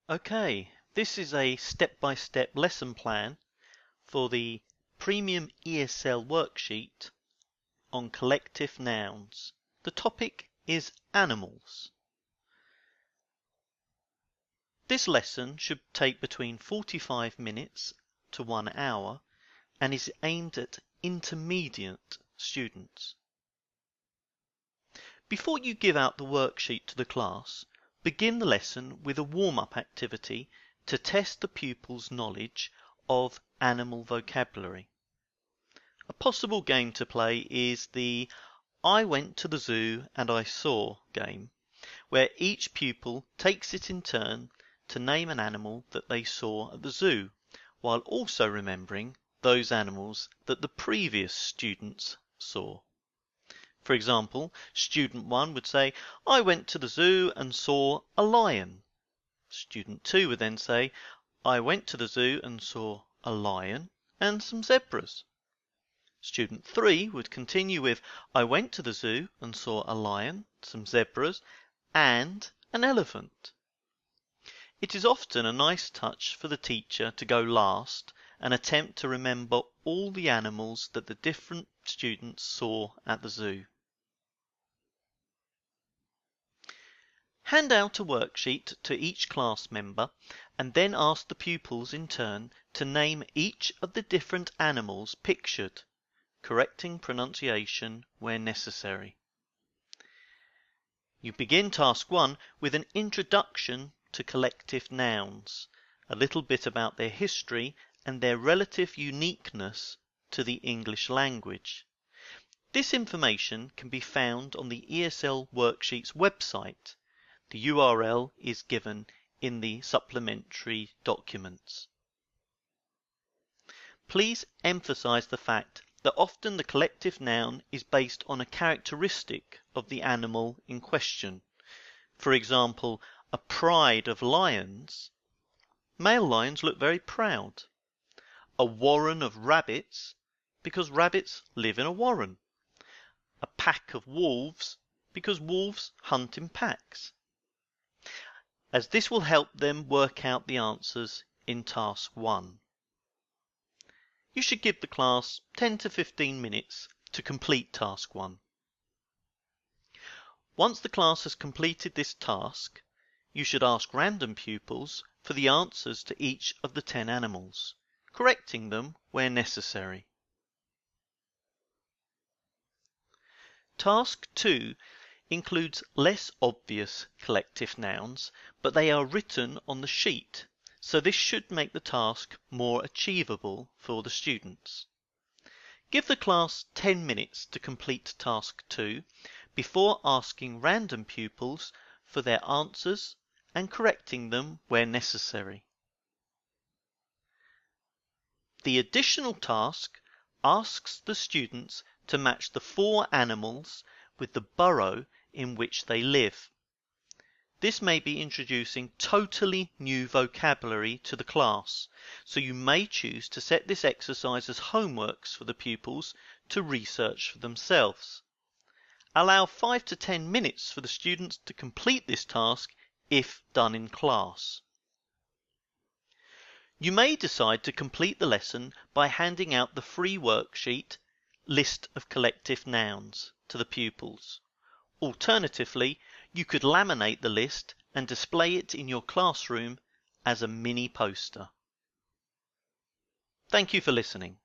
Okay, this is a step-by-step lesson plan for the Premium ESL Worksheet on collective nouns. The topic is animals. This lesson should take between 45 minutes to 1 hour and is aimed at intermediate students. Before you give out the worksheet to the class, begin the lesson with a warm-up activity to test the pupils' knowledge of animal vocabulary. A possible game to play is the I went to the zoo and I saw game, where each pupil takes it in turn to name an animal that they saw at the zoo, while also remembering those animals that the previous students saw. For example, student 1 would say, I went to the zoo and saw a lion. Student 2 would then say, I went to the zoo and saw a lion and some zebras. Student 3 would continue with, I went to the zoo and saw a lion, some zebras, and an elephant. It is often a nice touch for the teacher to go last and attempt to remember all the animals that the different students saw at the zoo. Hand out a worksheet to each class member and then ask the pupils in turn to name each of the different animals pictured, correcting pronunciation where necessary. You begin task 1 with an introduction to collective nouns, a little bit about their history and their relative uniqueness to the English language. This information can be found on the ESL Worksheets website. The URL is given in the supplementary documents. Please emphasize the fact that often the collective noun is based on a characteristic of the animal in question. For example, a pride of lions. Male lions look very proud. A warren of rabbits, because rabbits live in a warren. A pack of wolves, because wolves hunt in packs. As this will help them work out the answers in task 1. You should give the class 10 to 15 minutes to complete task 1. Once the class has completed this task, you should ask random pupils for the answers to each of the 10 animals, correcting them where necessary. Task 2 includes less obvious collective nouns, but they are written on the sheet, so this should make the task more achievable for the students. Give the class 10 minutes to complete task 2 before asking random pupils for their answers and correcting them where necessary. The additional task asks the students to match the 4 animals with the burrow in which they live. This may be introducing totally new vocabulary to the class, so you may choose to set this exercise as homeworks for the pupils to research for themselves. Allow 5 to 10 minutes for the students to complete this task if done in class. You may decide to complete the lesson by handing out the free worksheet, List of Collective Nouns, to the pupils. Alternatively, you could laminate the list and display it in your classroom as a mini poster. Thank you for listening.